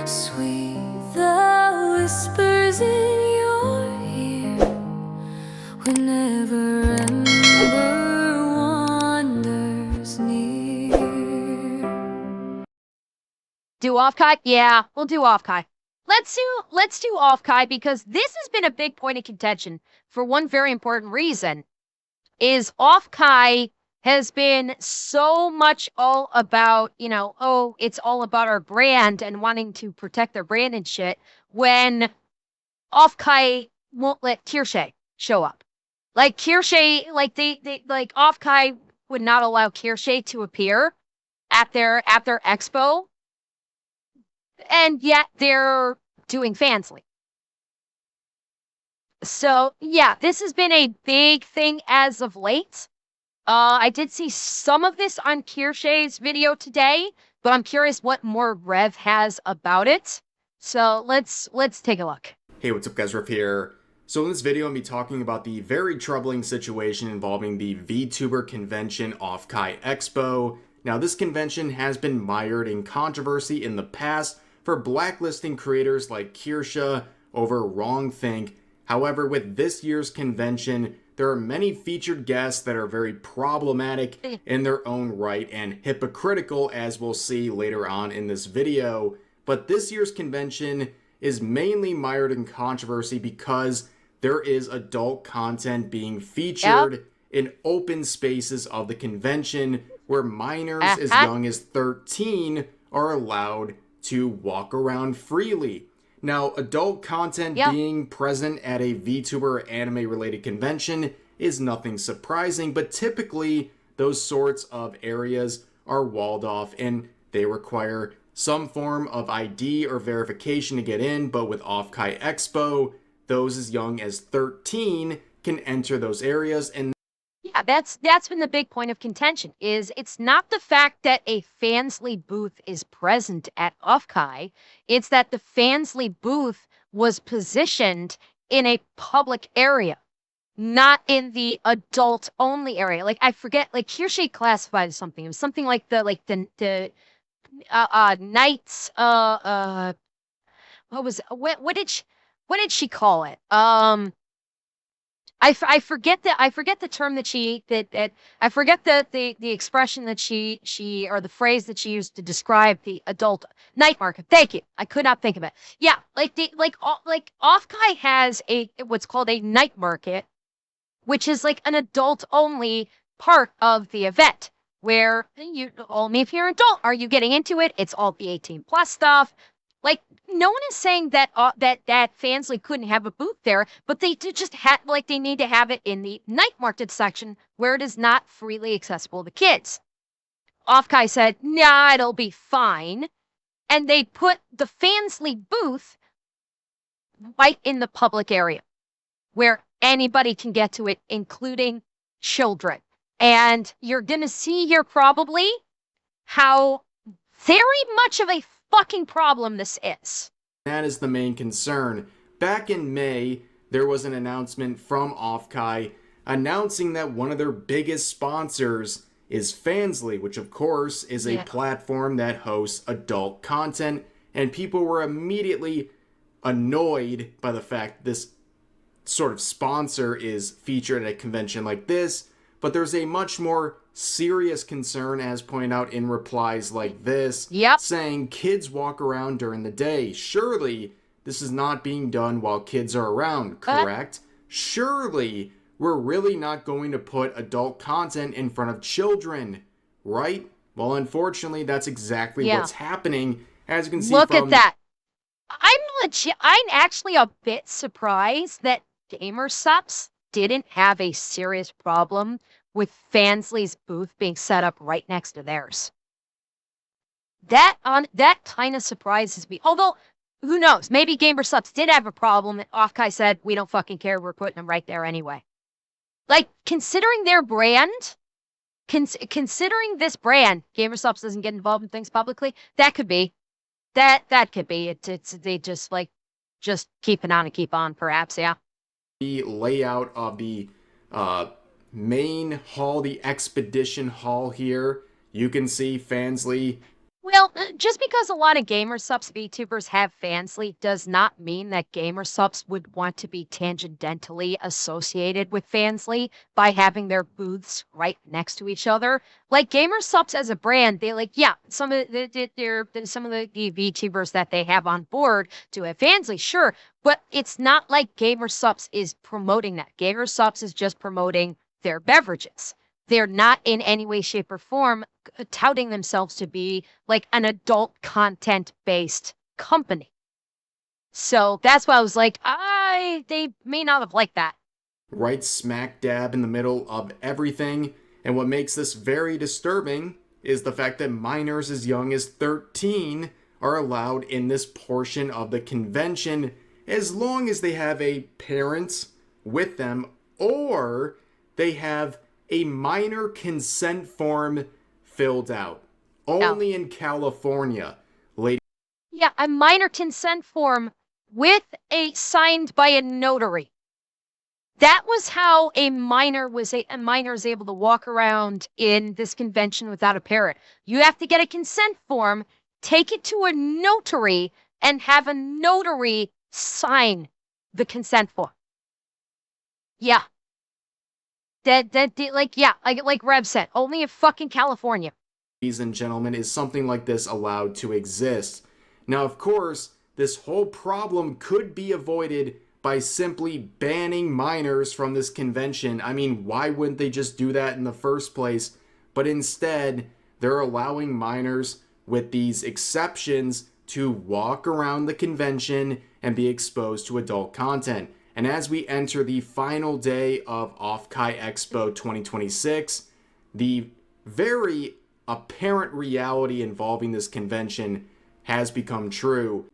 Sweet the whispers in your ear whenever ember wanders near. Do Offkai? Yeah, we'll do Offkai. Let's do Offkai because this has been a big point of contention for one very important reason. Is Offkai has been so much all about, oh, it's all about our brand and wanting to protect their brand and shit when Offkai won't let Kirsche show up. Like Kirsche, like Offkai would not allow Kirsche to appear at their expo, and yet they're doing Fansly. So yeah, this has been a big thing as of late. I did see some of this on Kirsche's video today, but I'm curious what more Rev has about it. So let's take a look. Hey, what's up guys, Riff here. So in this video, I'm going to be talking about the very troubling situation involving the VTuber convention Offkai Expo. Now, this convention has been mired in controversy in the past for blacklisting creators like Kirsche over wrongthink. However, with this year's convention, there are many featured guests that are very problematic in their own right and hypocritical, as we'll see later on in this video. But this year's convention is mainly mired in controversy because there is adult content being featured in open spaces of the convention where minors as young as 13 are allowed to walk around freely. Now, adult content being present at a VTuber anime-related convention is nothing surprising, but typically those sorts of areas are walled off and they require some form of ID or verification to get in, but with Offkai Expo, those as young as 13 can enter those areas. And yeah, that's been the big point of contention, is it's not the fact that a Fansly booth is present at Offkai, it's that the Fansly booth was positioned in a public area, not in the adult only area. Like I forget, like Kirsche classified as something. It was something like the Knights what did she call it? I forget the term that I forget the expression that she or the phrase that she used to describe the adult night market. Thank you. I could not think of it. Yeah, like Offkai has what's called a night market, which is like an adult only part of the event where you only if you're an adult are you getting into it. It's all the 18 plus stuff. Like, no one is saying that that Fansly couldn't have a booth there, but they do just they need to have it in the night market section where it is not freely accessible to kids. Offkai said, nah, it'll be fine. And they put the Fansly booth right in the public area where anybody can get to it, including children. And you're going to see here probably how very much of a fucking problem this is. That is the main concern. Back in May, there was an announcement from Offkai announcing that one of their biggest sponsors is Fansly, which of course is a platform that hosts adult content, and people were immediately annoyed by the fact this sort of sponsor is featured at a convention like this. But there's a much more serious concern, as pointed out in replies like this, saying kids walk around during the day. Surely this is not being done while kids are around, correct? Surely we're really not going to put adult content in front of children, right? Well, unfortunately, that's exactly what's happening, as you can see. Look at that. I'm actually a bit surprised that GamerSupps didn't have a serious problem with Fansly's booth being set up right next to theirs. That kind of surprises me. Although, who knows? Maybe GamerSupps did have a problem and Offkai said, we don't fucking care, we're putting them right there anyway. Like, considering their brand, considering this brand, GamerSupps doesn't get involved in things publicly, that could be. That could be. They just keep it on and keep on, perhaps, yeah. The layout of the main hall, the expedition hall here, you can see Fansly Well, just because a lot of gamer subs VTubers have Fansly does not mean that gamer subs would want to be tangentially associated with Fansly by having their booths right next to each other. Like gamer subs as a brand, they like, yeah, some of the VTubers that they have on board to have Fansly, sure, but it's not like gamer subs is promoting that. Gamer subs is just promoting their beverages. They're not in any way, shape, or form touting themselves to be like an adult content based company. So that's why I was like, they may not have liked that. Right smack dab in the middle of everything. And what makes this very disturbing is the fact that minors as young as 13 are allowed in this portion of the convention as long as they have a parent with them or they have a minor consent form filled out. Only in California. Yeah, a minor consent form with a signed by a notary. That was how a minor is able to walk around in this convention without a parent. You have to get a consent form, take it to a notary, and have a notary sign the consent form. Yeah. Like Rev said, only in fucking California. Ladies and gentlemen, is something like this allowed to exist? Now, of course, this whole problem could be avoided by simply banning minors from this convention. I mean, why wouldn't they just do that in the first place? But instead, they're allowing minors with these exceptions to walk around the convention and be exposed to adult content. And as we enter the final day of Offkai Expo 2026, the very apparent reality involving this convention has become true.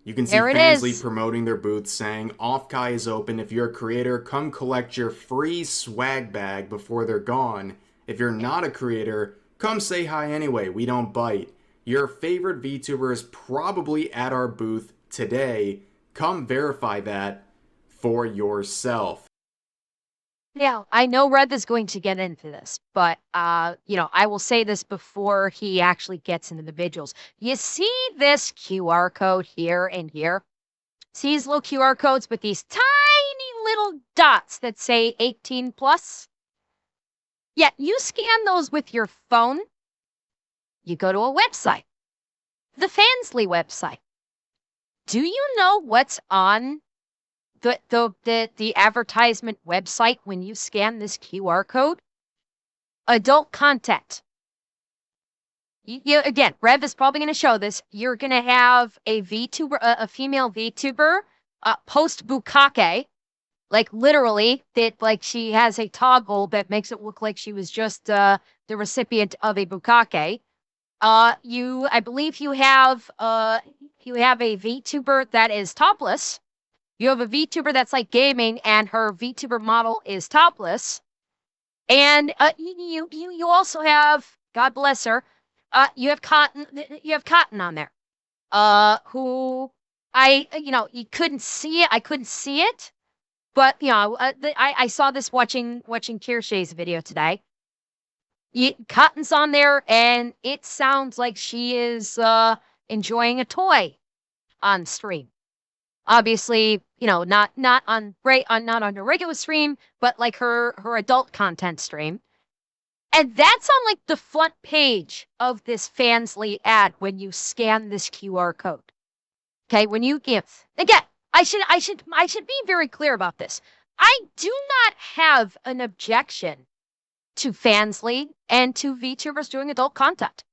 You can see Fansly promoting their booth saying, Offkai is open. If you're a creator, come collect your free swag bag before they're gone. If you're not a creator, come say hi anyway. We don't bite. Your favorite VTuber is probably at our booth today. Come verify that for yourself. Yeah, I know Red is going to get into this, but I will say this before he actually gets into the visuals. You see this QR code here and here? See these little QR codes with these tiny little dots that say 18 plus? Yeah, you scan those with your phone. You go to a website, the Fansly website. Do you know what's on the advertisement website when you scan this QR code? Adult content. Again, Rev is probably going to show this. You're going to have a VTuber, a female VTuber, post bukkake, like literally that, like she has a toggle that makes it look like she was just the recipient of a bukkake. I believe you have a VTuber that is topless. You have a VTuber that's like gaming, and her VTuber model is topless. And you also have, God bless her, you have Cotton. You have Cotton on there, who you couldn't see it. I couldn't see it, but I saw this watching Kirsch's video today. Cotton's on there, and it sounds like she is enjoying a toy on stream. Obviously, not on a regular stream, but like her adult content stream. And that's on like the front page of this Fansly ad when you scan this QR code. Okay, when you give again, I should be very clear about this. I do not have an objection to Fansly and to VTubers doing adult content.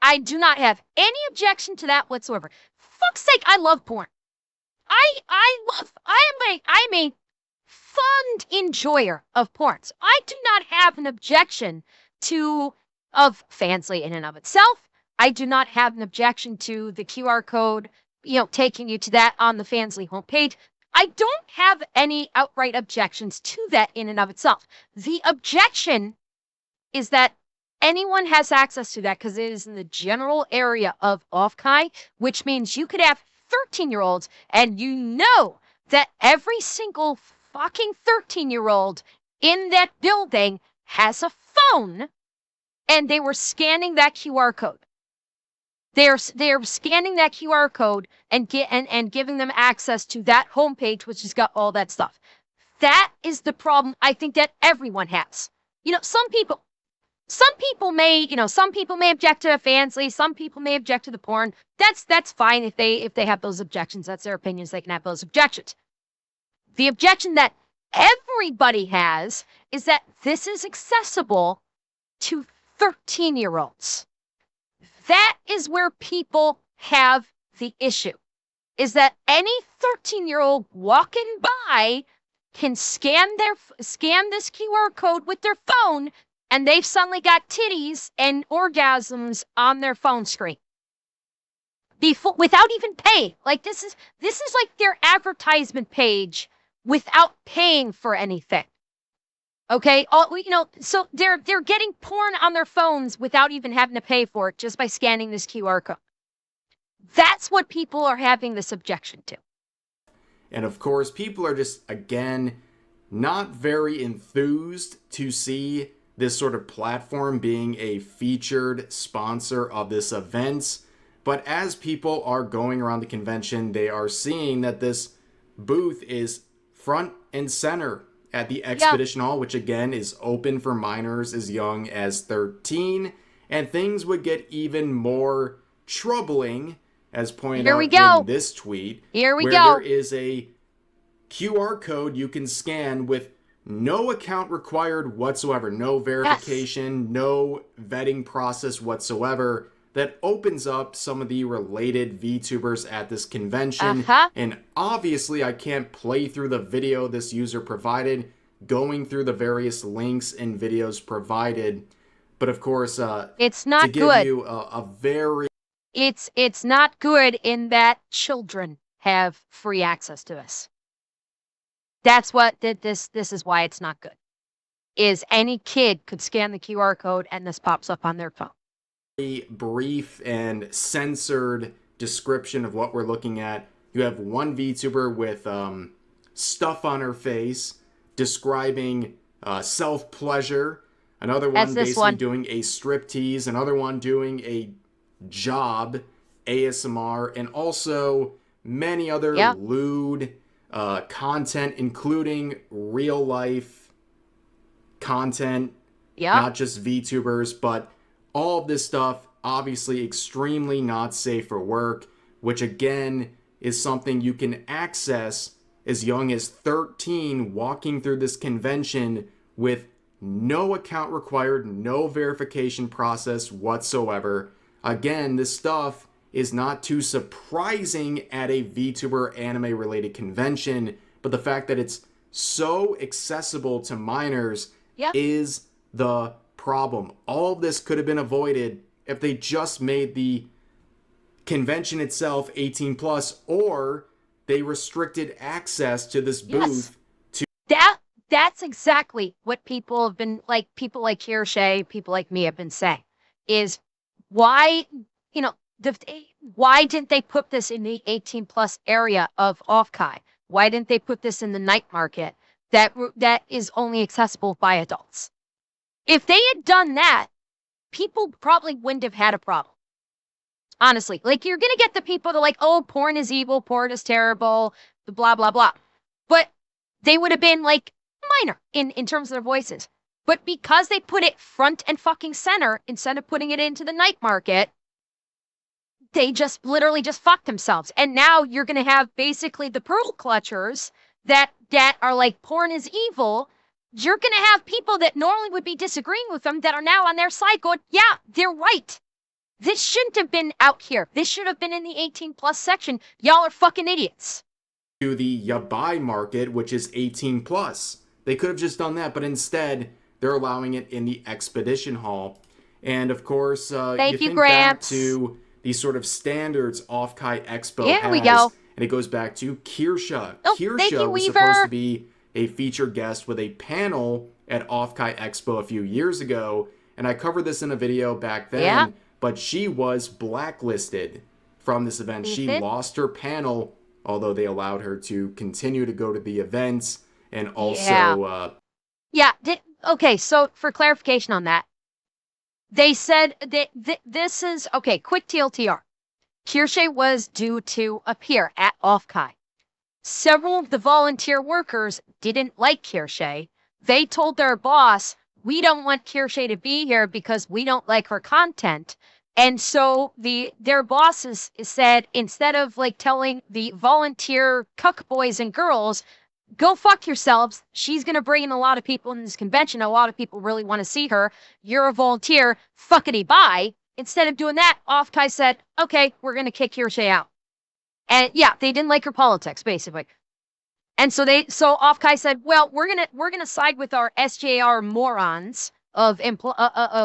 I do not have any objection to that whatsoever. For fuck's sake, I love porn. I'm a fond enjoyer of porns. I do not have an objection of Fansly in and of itself. I do not have an objection to the QR code, taking you to that on the Fansly homepage. I don't have any outright objections to that in and of itself. The objection is that anyone has access to that because it is in the general area of Offkai, which means you could have 13-year-olds, and you know that every single fucking 13-year-old in that building has a phone, and they were scanning that QR code. They're scanning that QR code and giving them access to that homepage, which has got all that stuff. That is the problem I think that everyone has. Some people may, some people may object to fancy, some people may object to the porn. That's fine if they have those objections. That's their opinions. They can have those objections. The objection that everybody has is that this is accessible to 13-year-olds. That is where people have the issue. Is that any 13-year-old walking by can scan this QR code with their phone, and they've suddenly got titties and orgasms on their phone screen without even paying. Like this is like their advertisement page without paying for anything. Okay, so they're getting porn on their phones without even having to pay for it, just by scanning this QR code. That's what people are having this objection to. And of course, people are just, again, not very enthused to see this sort of platform being a featured sponsor of this event. But as people are going around the convention, they are seeing that this booth is front and center at the Expedition Hall, which again is open for minors as young as 13. And things would get even more troubling, as pointed out in this tweet, where there is a QR code you can scan with no account required whatsoever, no verification, no vetting process whatsoever, that opens up some of the related VTubers at this convention. And obviously I can't play through the video this user provided, going through the various links and videos provided. But of course, it's not to give good. You a very... It's not good in that children have free access to this. That's what this is why it's not good. Is any kid could scan the QR code and this pops up on their phone. A brief and censored description of what we're looking at. You have one VTuber with stuff on her face describing self-pleasure, another one basically doing a striptease, another one doing a job, ASMR, and also many other lewd content, including real life content, not just VTubers, but all of this stuff obviously extremely not safe for work, which again is something you can access as young as 13, walking through this convention with no account required, no verification process whatsoever. Again, this stuff is not too surprising at a VTuber anime related convention, but the fact that it's so accessible to minors is the problem. All of this could have been avoided if they just made the convention itself 18 plus, or they restricted access to this booth to that's exactly what people have been like, people like Kirshay, people like me have been saying, is why, why didn't they put this in the 18 plus area of Offkai? Why didn't they put this in the night market that is only accessible by adults? If they had done that, people probably wouldn't have had a problem. Honestly, like, you're going to get the people that are like, oh, porn is evil, porn is terrible, blah, blah, blah. But they would have been like minor in terms of their voices. But because they put it front and fucking center instead of putting it into the night market, they just literally just fucked themselves. And now you're going to have basically the pearl clutchers that are like, porn is evil. You're going to have people that normally would be disagreeing with them that are now on their side going, yeah, they're right. This shouldn't have been out here. This should have been in the 18 plus section. Y'all are fucking idiots. To the yabai market, which is 18 plus. They could have just done that, but instead they're allowing it in the Expedition Hall. And of course, you think back to the sort of standards Offkai Expo has. Here we go. And it goes back to Kirsha. Oh, Kirsha was supposed to be a featured guest with a panel at Offkai Expo a few years ago. And I covered this in a video back then. But she was blacklisted from this event. She lost her panel, although they allowed her to continue to go to the events. And also... Okay, so for clarification on that, They said that this is okay. Quick TLTR. Kirsche was due to appear at Offkai. Several of the volunteer workers didn't like Kirsche. They told their boss, "We don't want Kirsche to be here because we don't like her content." And so their bosses said, instead of like telling the volunteer cuck boys and girls, "Go fuck yourselves. She's going to bring in a lot of people in this convention. A lot of people really want to see her. You're a volunteer. Fuckity bye." Instead of doing that, Offkai said, "Okay, we're going to kick Kirsche out." And yeah, they didn't like her politics, basically. And so Offkai said, "Well, we're gonna side with our SJR morons of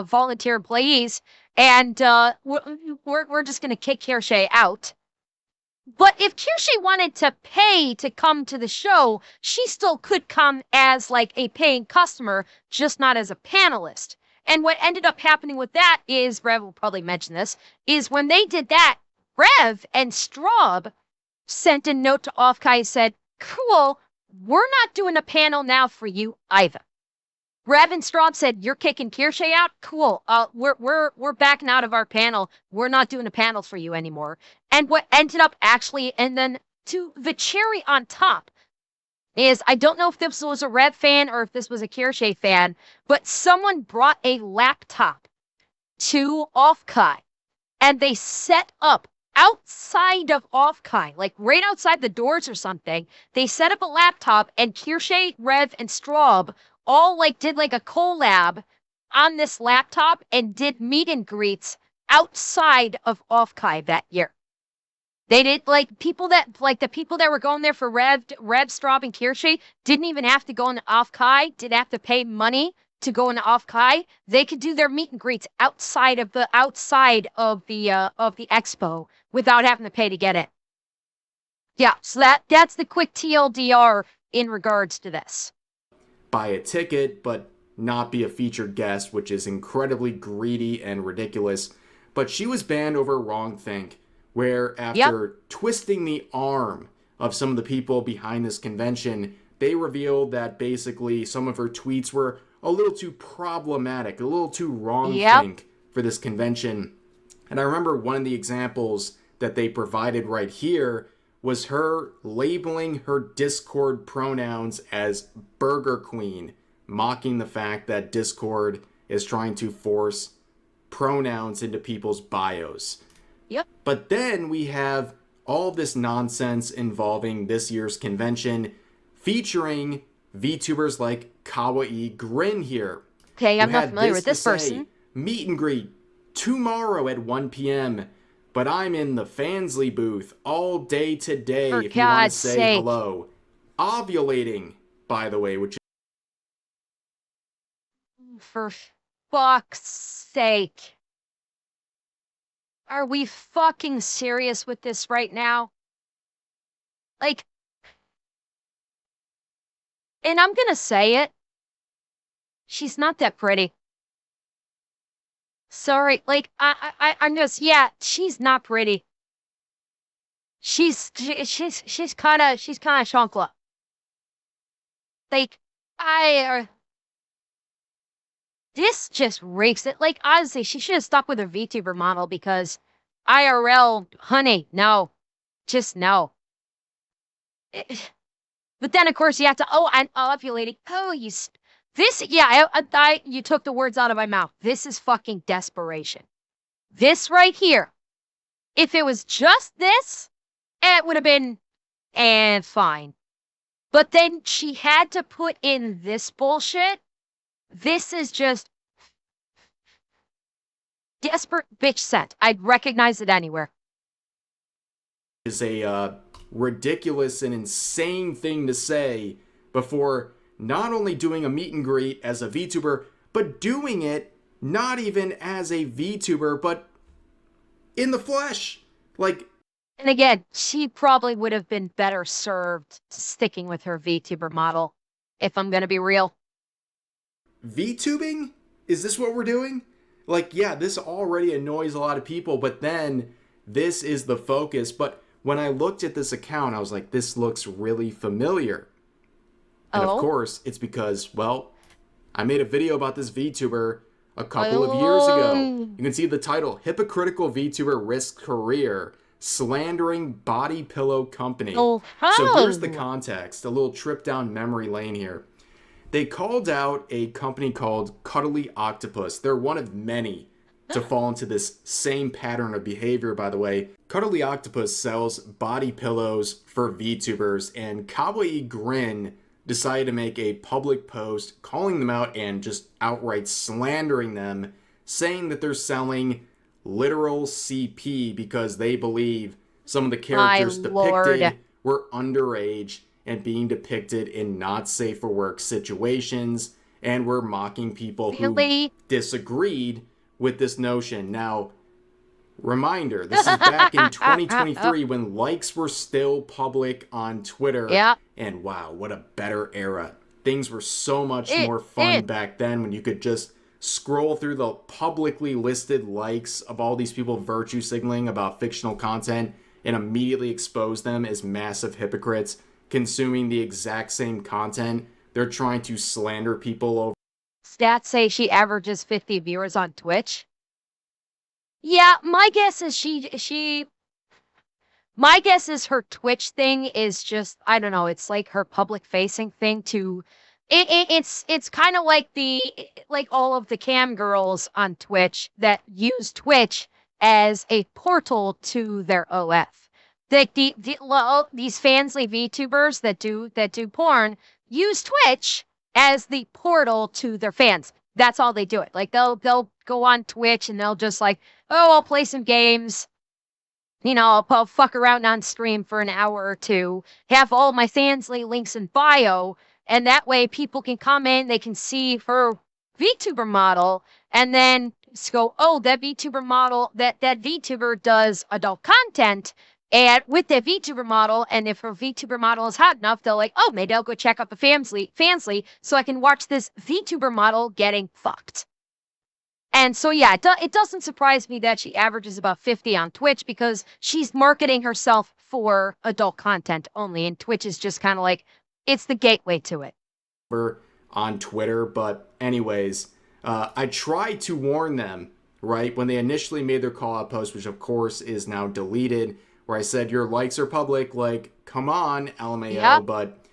volunteer employees, and we're just gonna kick Kirsche out." But if Kirsche wanted to pay to come to the show, she still could come as like a paying customer, just not as a panelist. And what ended up happening with that is, Rev will probably mention this, is when they did that, Rev and Straub sent a note to Offkai and said, "Cool, we're not doing a panel now for you either." Rev and Straub said, "You're kicking Kirsche out? Cool. We're backing out of our panel. We're not doing a panel for you anymore." And what ended up actually, and then to the cherry on top is, I don't know if this was a Rev fan or if this was a Kirsche fan, but someone brought a laptop to Offkai and they set up outside of Offkai, like right outside the doors or something. They set up a laptop and Kirsche, Rev, and Straub all like did like a collab on this laptop and did meet and greets outside of Offkai that year. They did like the people that were going there for Rev, Straub, and Kirsche didn't even have to go into Offkai, didn't have to pay money to go into Offkai. They could do their meet and greets outside of the expo without having to pay to get in. Yeah, so that's the quick TLDR in regards to this. Buy a ticket, but not be a featured guest, which is incredibly greedy and ridiculous. But she was banned over wrongthink, where after twisting the arm of some of the people behind this convention, they revealed that basically some of her tweets were a little too problematic, a little too wrongthink for this convention. And I remember one of the examples that they provided right here was her labeling her Discord pronouns as Burger Queen, mocking the fact that Discord is trying to force pronouns into people's bios. Yep. But then we have all this nonsense involving this year's convention featuring VTubers like Kawaii Grin here. Okay, I'm not familiar with this person. Meet and greet tomorrow at 1 p.m. But I'm in the Fansly booth all day today For if you want to God's say sake. hello. Ovulating, by the way, which For fuck's sake. Are we fucking serious with this right now? Like, and I'm gonna say it, she's not that pretty. Sorry, like, I'm just, yeah, she's not pretty. She's kind of chonkla. Like, this just reeks it. Like, honestly, she should have stuck with her VTuber model because IRL, honey, no. Just no. But then, of course, you have to, I'm ovulating. Oh, you took the words out of my mouth. This is fucking desperation. This right here. If it was just this, it would have been, fine. But then she had to put in this bullshit. This is just desperate bitch scent. I'd recognize it anywhere. is a ridiculous and insane thing to say before not only doing a meet and greet as a VTuber, but doing it not even as a VTuber, but in the flesh. Like, and again, she probably would have been better served sticking with her VTuber model, if I'm going to be real. VTubing? Is this what we're doing? Like, yeah, this already annoys a lot of people, but then this is the focus. But when I looked at this account, I was like, this looks really familiar. And of course, it's because, well, I made a video about this VTuber a couple of years ago. You can see the title, Hypocritical VTuber Risks Career, Slandering Body Pillow Company. Oh, So here's the oh. context, a little trip down memory lane here. They called out a company called Cuddly Octopus. They're one of many to fall into this same pattern of behavior, by the way. Cuddly Octopus sells body pillows for VTubers, and Kawaii Grin decided to make a public post calling them out and just outright slandering them, saying that they're selling literal CP because they believe some of the characters depicted were underage and being depicted in not safe for work situations, and were mocking people who disagreed with this notion. Now, reminder, this is back in 2023 when likes were still public on Twitter. Yeah. And wow, what a better era. Things were so much more fun back then when you could just scroll through the publicly listed likes of all these people virtue signaling about fictional content and immediately expose them as massive hypocrites consuming the exact same content they're trying to slander people over. Stats say she averages 50 viewers on Twitch. Yeah, my guess is her Twitch thing is just, I don't know, it's like her public facing thing to it's kind of like all of the cam girls on Twitch that use Twitch as a portal to their OF. Like these fansly VTubers that do porn use Twitch as the portal to their fans. That's all they do it. Like they'll go on Twitch and they'll just like, oh, I'll play some games. You know, I'll fuck around on stream for an hour or two, have all my fansly links in bio, and that way people can come in, they can see her VTuber model, and then just go, oh, that VTuber model, that VTuber does adult content, and with that VTuber model, and if her VTuber model is hot enough, they'll like, oh, maybe I'll go check out the fansly so I can watch this VTuber model getting fucked. And so, yeah, it doesn't surprise me that she averages about 50 on Twitch because she's marketing herself for adult content only. And Twitch is just kind of like, it's the gateway to it. On Twitter, but anyways, I tried to warn them, right, when they initially made their call-out post, which of course is now deleted, where I said, your likes are public, like, come on, LMAO, but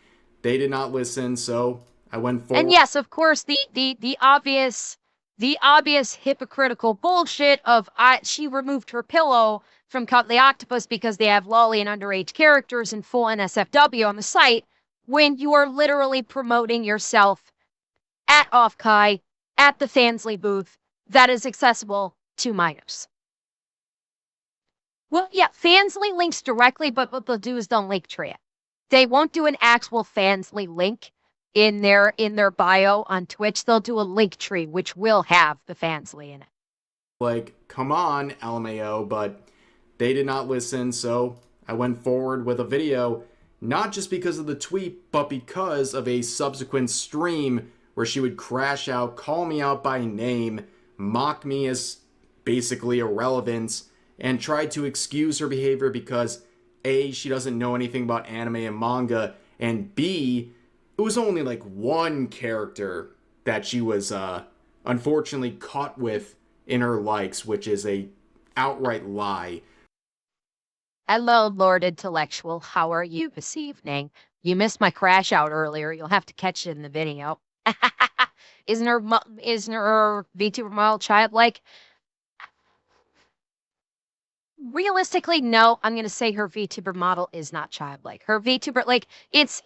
they did not listen, so I went forward. And yes, of course, the obvious hypocritical bullshit of she removed her pillow from Cuddly Octopus because they have lolly and underage characters in full NSFW on the site, when you are literally promoting yourself at Offkai, at the Fansly booth, that is accessible to minors. Well, yeah, Fansly links directly, but what they'll do is they'll link tree it. They won't do an actual Fansly link in their bio on Twitch. They'll do a link tree, which will have the Fansly in it. Like, come on, LMAO, but they did not listen, so I went forward with a video, not just because of the tweet, but because of a subsequent stream where she would crash out, call me out by name, mock me as basically irrelevant, and try to excuse her behavior because A, she doesn't know anything about anime and manga, and B, it was only like one character that she was unfortunately caught with in her likes, which is a outright lie. Hello, Lord Intellectual. How are you this evening? You missed my crash out earlier. You'll have to catch it in the video. Isn't her VTuber model childlike? Realistically, no. I'm gonna say her VTuber model is not childlike. Her VTuber, like, it's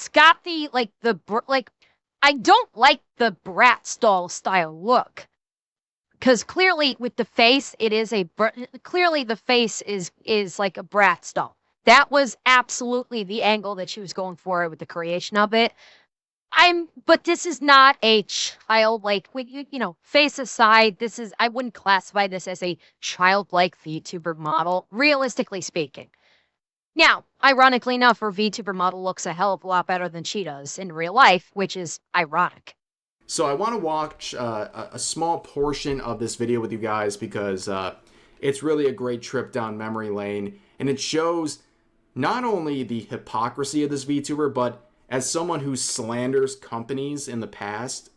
got the I don't like the brat stall style look, because clearly with the face, clearly the face is like a brat stall. That was absolutely the angle that she was going for with the creation of it. But this is not a childlike, face aside, I wouldn't classify this as a childlike VTuber model, realistically speaking. Now, ironically enough, her VTuber model looks a hell of a lot better than she does in real life, which is ironic. So I want to watch a small portion of this video with you guys because it's really a great trip down memory lane, and it shows not only the hypocrisy of this VTuber, but as someone who slanders companies in the past,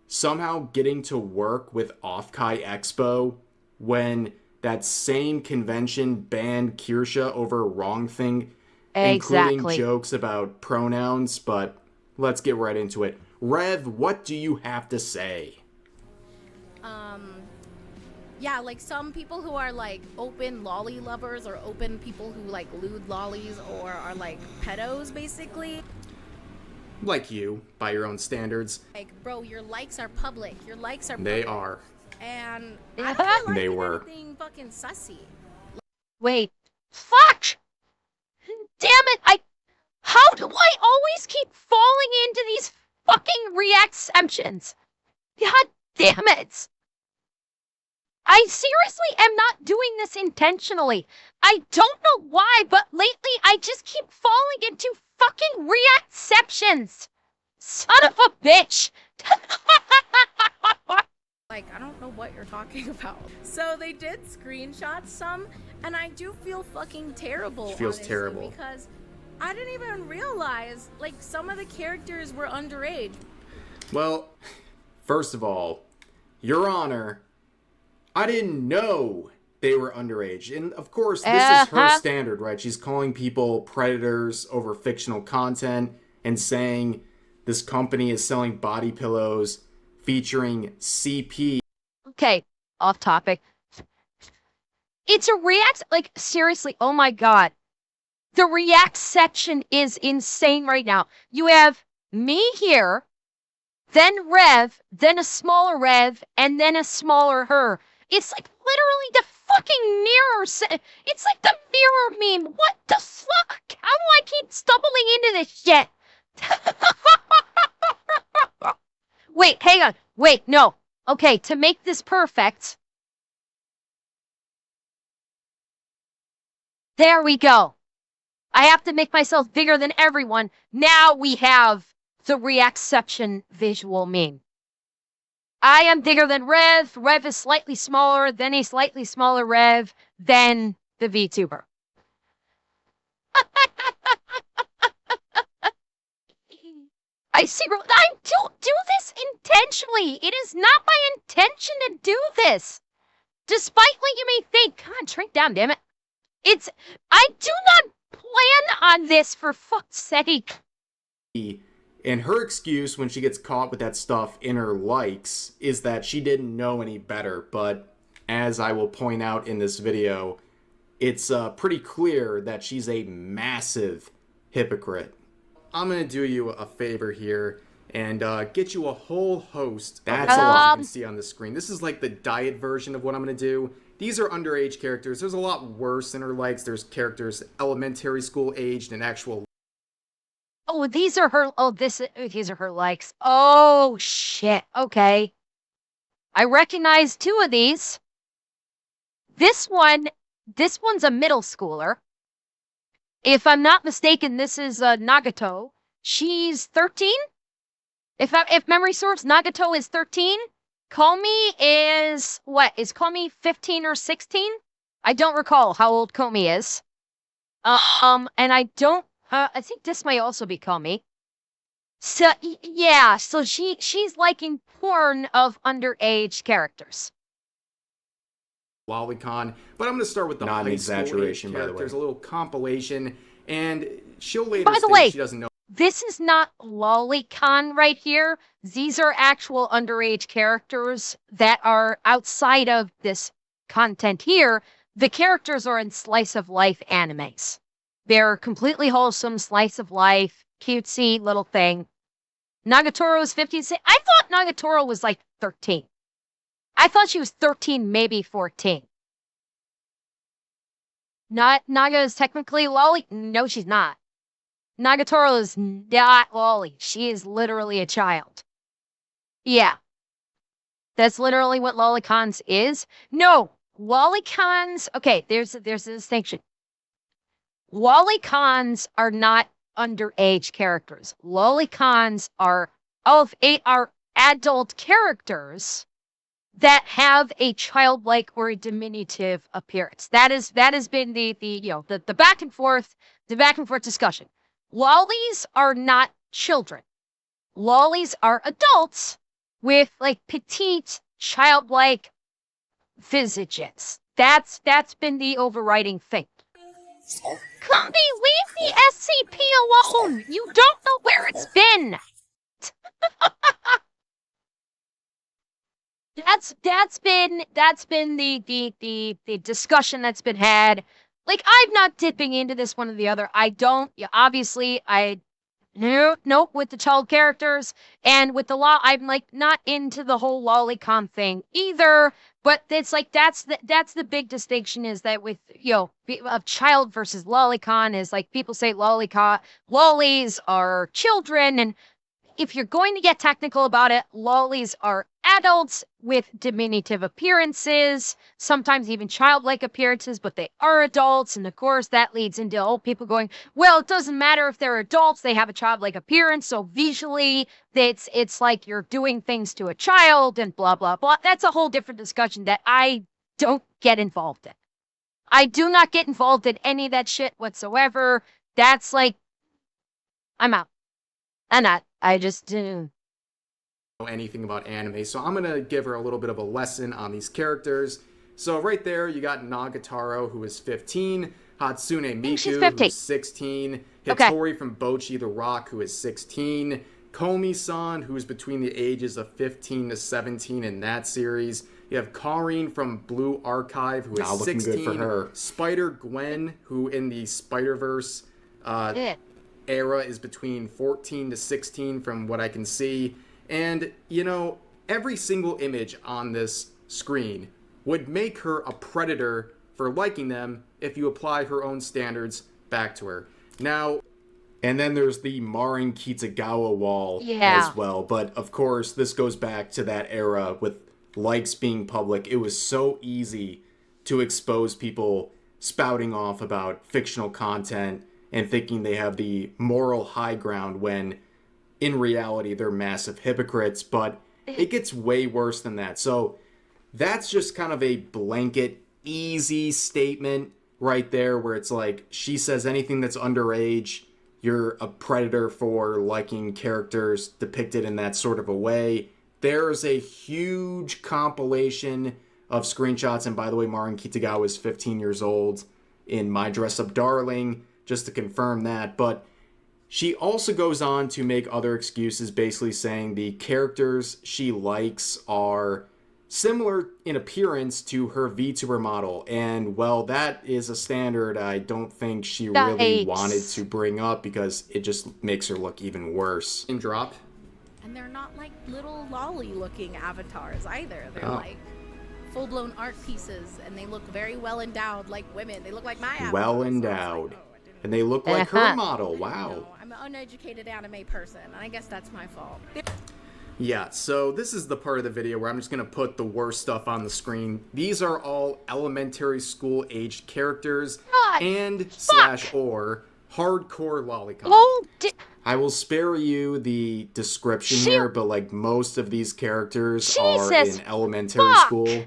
somehow getting to work with Offkai Expo when that same convention banned Kirsha over wrong thing, including Exactly. jokes about pronouns. But let's get right into it. Rev, what do you have to say? Yeah, like some people who are like open lolly lovers or open people who like lewd lollies or are like pedos basically. Like you, by your own standards. Like, bro, your likes are public. Your likes are public. They are. And I don't feel like They were. anything fucking sussy. Wait. Fuck! Damn it! How do I always keep falling into these fucking reacceptions? God damn it! I seriously am not doing this intentionally. I don't know why, but lately I just keep falling into fucking reacceptions. Son of a bitch! Like, I don't know what you're talking about. So they did screenshot some, and I do feel fucking terrible. She feels honestly, terrible. Because I didn't even realize, like, some of the characters were underage. Well, first of all, Your Honor, I didn't know they were underage. And of course, this is her standard, right? She's calling people predators over fictional content and saying this company is selling body pillows featuring CP. Okay, off topic. It's a react, like, seriously, oh my god. The react section is insane right now. You have me here, then Rev, then a smaller Rev, and then a smaller her. It's like literally the fucking mirror. It's like the mirror meme. What the fuck? How do I keep stumbling into this shit? Wait, hang on. Wait, no. Okay, to make this perfect. There we go. I have to make myself bigger than everyone. Now we have the reacception visual meme. I am bigger than Rev. Rev is slightly smaller, then a slightly smaller Rev, then the VTuber. I don't do this intentionally. It is not my intention to do this. Despite what you may think. God, shrink down, damn it. I do not plan on this, for fuck's sake. And her excuse when she gets caught with that stuff in her likes is that she didn't know any better. But as I will point out in this video, it's pretty clear that she's a massive hypocrite. I'm going to do you a favor here and get you a whole host. That's a lot you can see on the screen. This is like the diet version of what I'm going to do. These are underage characters. There's a lot worse in her likes. There's characters elementary school aged and actual. Oh, these are her. Oh, these are her likes. Oh, shit. Okay. I recognize two of these. This one's a middle schooler. If I'm not mistaken, this is Nagato. She's 13. If memory serves, Nagato is 13. Komi is what? Is Komi 15 or 16? I don't recall how old Komi is. And I don't. I think this might also be Komi. So yeah, so she's liking porn of underage characters. Lolicon, but I'm going to start with the not an exaggeration, by the way. There's a little compilation, and she'll later state she doesn't know. This is not lolicon right here. These are actual underage characters that are outside of this content here. The characters are in slice of life animes. They're completely wholesome, slice of life, cutesy little thing. Nagatoro is 15. I thought Nagatoro was like 13. I thought she was 13, maybe 14. Naga is technically lolly. No, she's not. Nagatoro is not lolly. She is literally a child. Yeah. That's literally what lolicons is. No, lolicons. Okay, there's a distinction. Lolicons are not underage characters. Lolicons are adult characters that have a childlike or a diminutive appearance. That has been the back and forth discussion. Lollies are not children. Lollies are adults with like petite, childlike visages. That's been the overriding thing. Cumby, leave the SCP alone. You don't know where it's been. That's been the discussion that's been had. Like, I'm not dipping into this one or the other. I don't. Yeah, obviously, nope, with the child characters and with the law, I'm like not into the whole lolicon thing either. But it's like that's the big distinction is that with of child versus lolicon is like people say lollies are children, and if you're going to get technical about it, lollies are adults with diminutive appearances, sometimes even childlike appearances, but they are adults. And of course, that leads into old people going, well, it doesn't matter if they're adults, they have a childlike appearance. So visually, it's like you're doing things to a child and blah, blah, blah. That's a whole different discussion that I don't get involved in. I do not get involved in any of that shit whatsoever. That's like, I'm out. I'm not. I just do. Know anything about anime, so I'm gonna give her a little bit of a lesson on these characters. So right there, you got Nagatoro, who is 15, Hatsune Miku, who's 16, Hitori from Bocchi the Rock, who is 16, Komi-san, who is between the ages of 15 to 17 in that series. You have Karin from Blue Archive, who is 16, good for her. Spider-Gwen, who in the Spider-Verse era is between 14 to 16 from what I can see. And, you know, every single image on this screen would make her a predator for liking them if you apply her own standards back to her. Now, and then there's the Marin Kitagawa wall as well. But, of course, this goes back to that era with likes being public. It was so easy to expose people spouting off about fictional content and thinking they have the moral high ground when in reality they're massive hypocrites. But it gets way worse than that. So that's just kind of a blanket easy statement right there where it's like she says anything that's underage, you're a predator for liking characters depicted in that sort of a way. There's a huge compilation of screenshots, and by the way, Marin Kitagawa is 15 years old in My Dress Up Darling, just to confirm that. But she also goes on to make other excuses, basically saying the characters she likes are similar in appearance to her VTuber model. And, well, that is a standard I don't think she really wanted to bring up because it just makes her look even worse. And drop. And they're not like little lolly-looking avatars either. They're like full-blown art pieces, and they look very well endowed like women. They look like my avatars. Well endowed. So and they look like her model. Wow. I'm an uneducated anime person, and I guess that's my fault. Yeah, so this is the part of the video where I'm just going to put the worst stuff on the screen. These are all elementary school-aged characters and / or hardcore lolicon. I will spare you the description here, but like most of these characters are in elementary school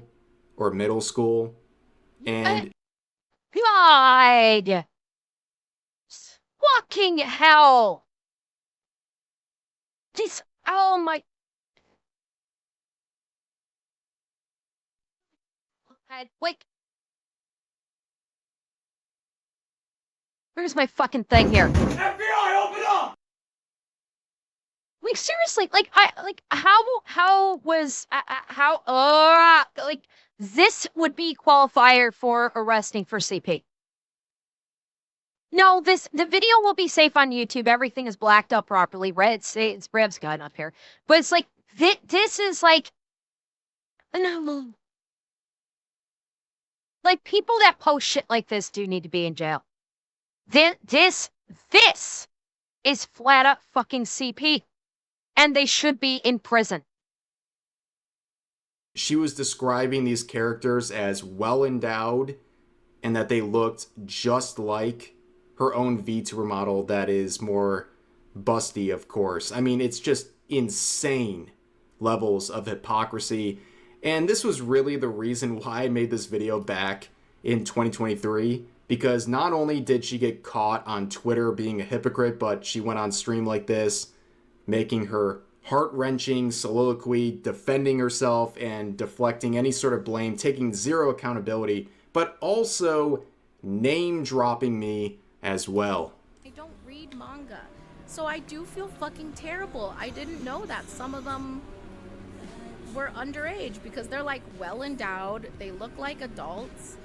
or middle school. And God! Fucking hell! This, oh my... Wait. Where's my fucking thing here? FBI, open up! Like, seriously, like, how was, like, this would be qualifier for arresting for CP. No, the video will be safe on YouTube. Everything is blacked up properly. It's Brev's gun up here. But it's like, this is like, no. Like, people that post shit like this do need to be in jail. This is flat up fucking CP. And they should be in prison. She was describing these characters as well endowed and that they looked just like her own VTuber model that is more busty, of course. I mean, it's just insane levels of hypocrisy. And this was really the reason why I made this video back in 2023. Because not only did she get caught on Twitter being a hypocrite, but she went on stream like this, making her heart-wrenching soliloquy defending herself and deflecting any sort of blame, taking zero accountability, but also name-dropping me as well. I don't read manga, so I do feel fucking terrible. I didn't know that some of them were underage because they're like well endowed, they look like adults.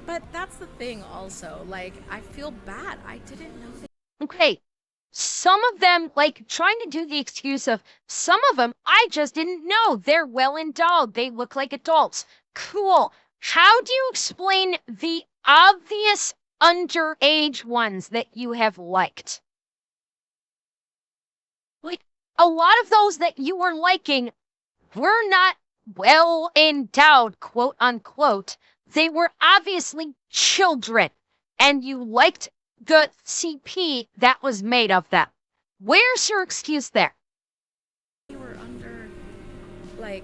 But that's the thing also, like, I feel bad. I didn't know they. Okay, some of them, like, trying to do the excuse of, some of them, I just didn't know. They're well endowed. They look like adults. Cool. How do you explain the obvious underage ones that you have liked? Like, a lot of those that you were liking were not well endowed, quote unquote. They were obviously children, and you liked the CP that was made of them. Where's your excuse there? They were under, like,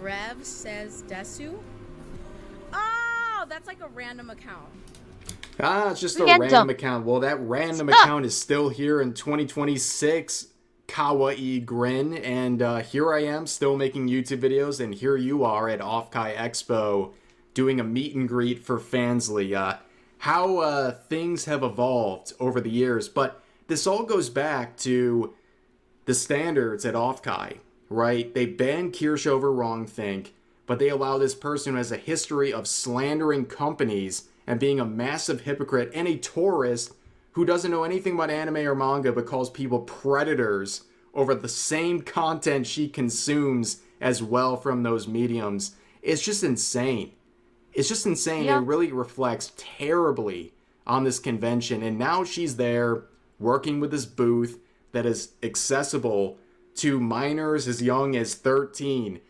Rev says Desu. Oh, that's like a random account. It's just a Random. random account. Well, that random account is still here in 2026. Kawaii Grin, and here I am still making YouTube videos, and here you are at Offkai Expo doing a meet and greet for Fansly. How things have evolved over the years, but this all goes back to the standards at Offkai, right? They banned Kirsch over wrongthink, but they allow this person who has a history of slandering companies and being a massive hypocrite and a tourist who doesn't know anything about anime or manga but calls people predators over the same content she consumes as well from those mediums. It's just insane. It's just insane. Yeah. It really reflects terribly on this convention. And now she's there working with this booth that is accessible to minors as young as 13.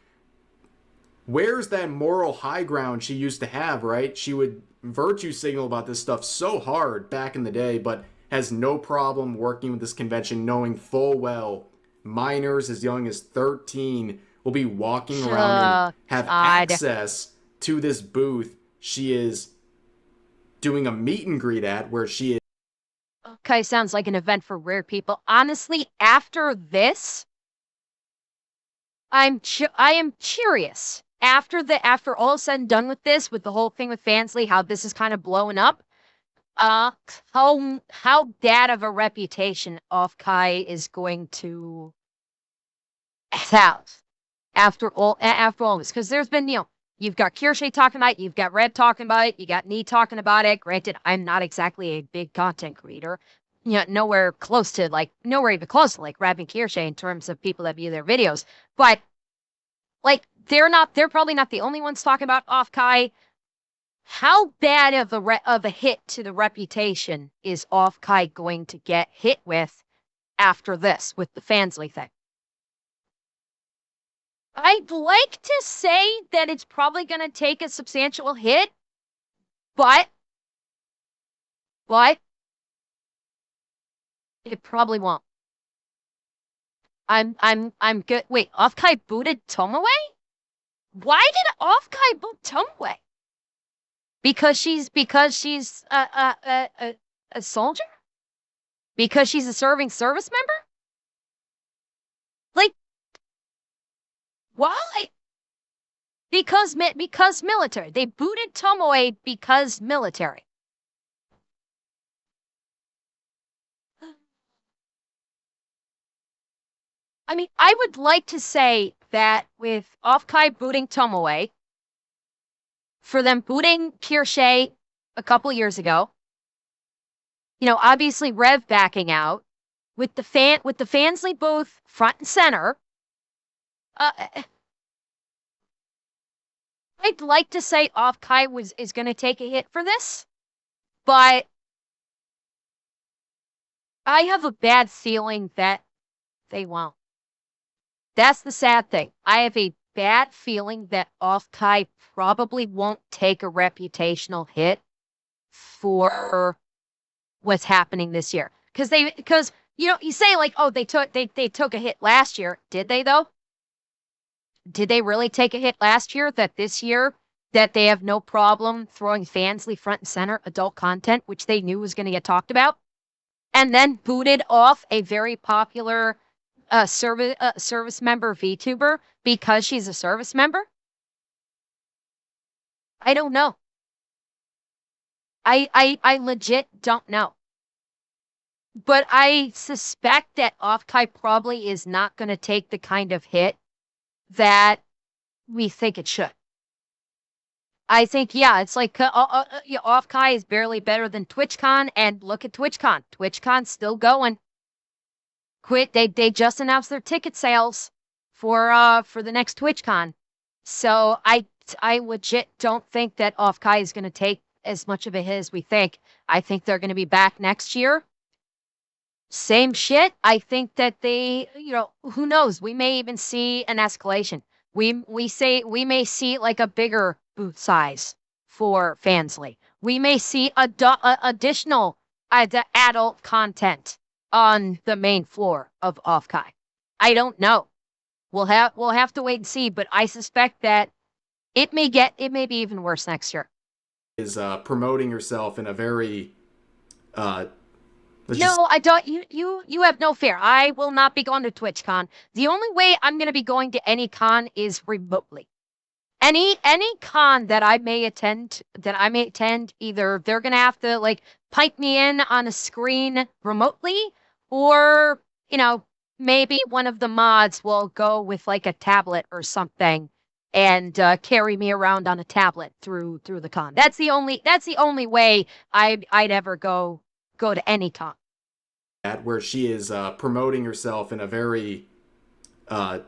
Where's that moral high ground she used to have, right? She would virtue signal about this stuff so hard back in the day, but has no problem working with this convention, knowing full well minors as young as 13 will be walking around and have access to this booth she is doing a meet and greet at, where she is. Okay, sounds like an event for rare people. Honestly, after this, I am curious. After all is said and done with this, with the whole thing with Fansly, how this is kind of blowing up, how bad of a reputation Offkai is going to have after all this, because there's been, you've got Kirsche talking about it, you've got Red talking about it, you got me talking about it. Granted, I'm not exactly a big content creator, nowhere even close to like Rab and Kirsche in terms of people that view their videos, but like they're probably not the only ones talking about Offkai. How bad of a hit to the reputation is Offkai going to get hit with after this, with the Fansly thing? I'd like to say that it's probably going to take a substantial hit, but it probably won't. I'm good. Wait, Offkai booted Tomoe? Why did Offkai boot Tomoe? Because she's a soldier? Because she's a serving service member? Like, why? Because military. They booted Tomoe because military. I mean, I would like to say that with Offkai booting Tomoe, for them booting Kirsche a couple years ago, obviously Rev backing out, with the Fansly booth front and center, I'd like to say Offkai is going to take a hit for this, but I have a bad feeling that they won't. That's the sad thing. I have a bad feeling that Offkai probably won't take a reputational hit for what's happening this year. Because you say like, oh, they took a hit last year. Did they though? Did they really take a hit last year? That this year that they have no problem throwing Fansly front and center adult content, which they knew was going to get talked about, and then booted off a very popular a service member VTuber because she's a service member? I don't know. I legit don't know. But I suspect that Offkai probably is not going to take the kind of hit that we think it should. I think, yeah, it's like yeah, Offkai is barely better than TwitchCon, and look at TwitchCon. TwitchCon's still going. They just announced their ticket sales for the next TwitchCon. So I legit don't think that Offkai is going to take as much of a hit as we think. I think they're going to be back next year. Same shit. I think that they, who knows? We may even see an escalation. We may see like a bigger booth size for Fansly. We may see additional adult content on the main floor of Offkai. I don't know. We'll have to wait and see, but I suspect that it may be even worse next year. Is promoting herself in a very no, I don't. You have no fear. I will not be going to TwitchCon. The only way I'm going to be going to any con is remotely. Any con that I may attend, either they're going to have to like pipe me in on a screen remotely, or maybe one of the mods will go with like a tablet or something and carry me around on a tablet through the con. That's the only way I'd ever go to any con. Where she is promoting herself in a very, let's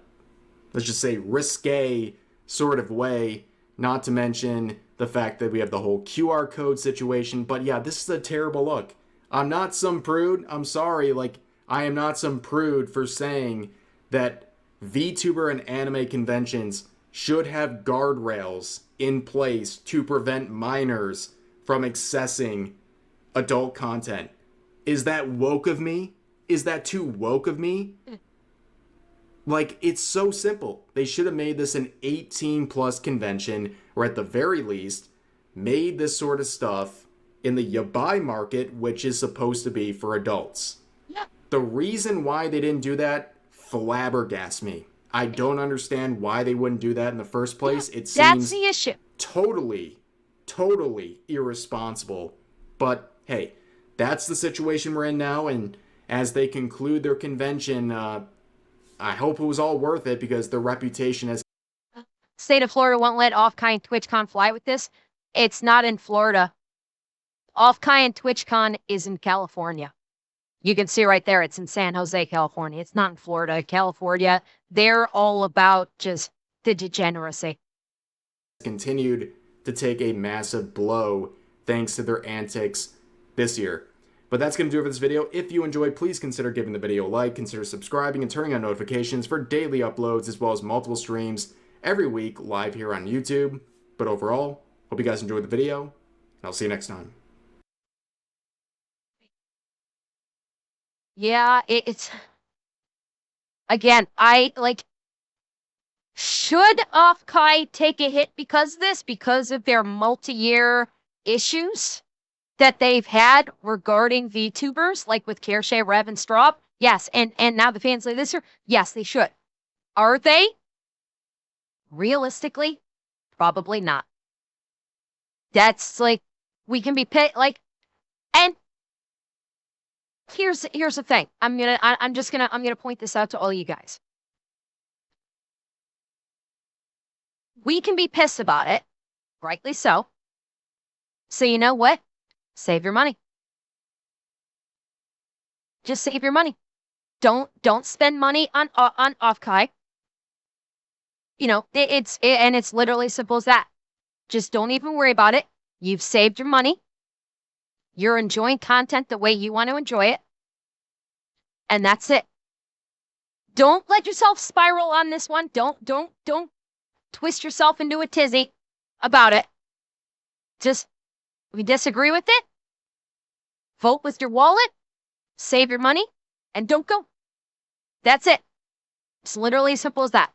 just say, risque sort of way, not to mention the fact that we have the whole QR code situation. But yeah, this is a terrible look. I'm not some prude. I'm sorry. Like, I am not some prude for saying that VTuber and anime conventions should have guardrails in place to prevent minors from accessing adult content. Is that woke of me? Is that too woke of me? Like, it's so simple. They should have made this an 18-plus convention, or at the very least, made this sort of stuff in the yabai market, which is supposed to be for adults. Yeah. The reason why they didn't do that flabbergasts me. I don't understand why they wouldn't do that in the first place. Yeah, it seems that's the issue. Totally irresponsible. But hey, that's the situation we're in now, and as they conclude their convention, I hope it was all worth it, because their reputation has... State of Florida won't let Offkai and TwitchCon fly with this. It's not in Florida. Offkai and TwitchCon is in California. You can see right there, it's in San Jose, California. It's not in Florida. California, they're all about just the degeneracy. Continued to take a massive blow thanks to their antics this year. But that's going to do it for this video. If you enjoyed, please consider giving the video a like, consider subscribing, and turning on notifications for daily uploads, as well as multiple streams every week live here on YouTube. But overall, hope you guys enjoyed the video, and I'll see you next time. Yeah, it's... Again, should Offkai take a hit because of this? Because of their multi-year issues that they've had regarding VTubers, like with Kershay, Rev, and Straub? Yes, and now the fans like this year? Yes, they should. Are they? Realistically, probably not. That's like, we can be like, and here's the thing. I'm gonna point this out to all you guys. We can be pissed about it, rightly so. So you know what? Save your money. Just save your money. Don't spend money on Offkai. It's literally simple as that. Just don't even worry about it. You've saved your money. You're enjoying content the way you want to enjoy it. And that's it. Don't let yourself spiral on this one. Don't twist yourself into a tizzy about it. Just, if you disagree with it, vote with your wallet, save your money, and don't go. That's it. It's literally as simple as that.